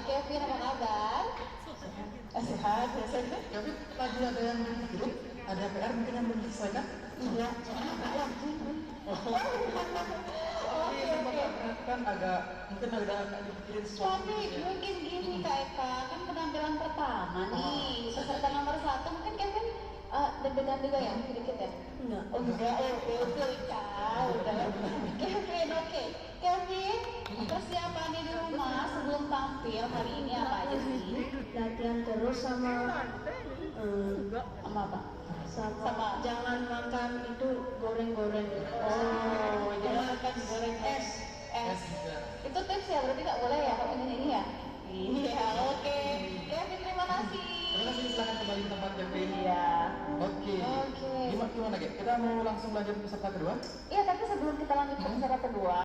Hai Kevin, apa kabar? Sehat, biasanya. Kevin, lagi ada yang di grup, ada PR mungkin yang belum diselesaikan? Iya, jangan lagi. Oke. Kan agak, mungkin agak dipikirin sesuatu. Tapi mungkin gini Kak Eka, kan penampilan pertama nih, peserta nomor 1 mungkin Kevin deg-degan juga ya, dikit ya? Enggak. Oh enggak, oke Kak, udah. Kevin, oke. Kevin, persiapannya di rumah sebelum tampil hari ini apa aja sih? Latihan terus sama Sama apa? sama jangan makan itu goreng-goreng. Oh, jangan makan goreng es. Itu tips ya, berarti nggak boleh ya kalau ini ya? Iya, oke. Kevin, terima kasih. Terima kasih, silakan kembali ke tempat Kevin. Iya. Oke. Oke. Gimana, Ge? Kita mau langsung lanjut ke peserta kedua? Iya, tapi sebelum kita lanjut ke peserta kedua,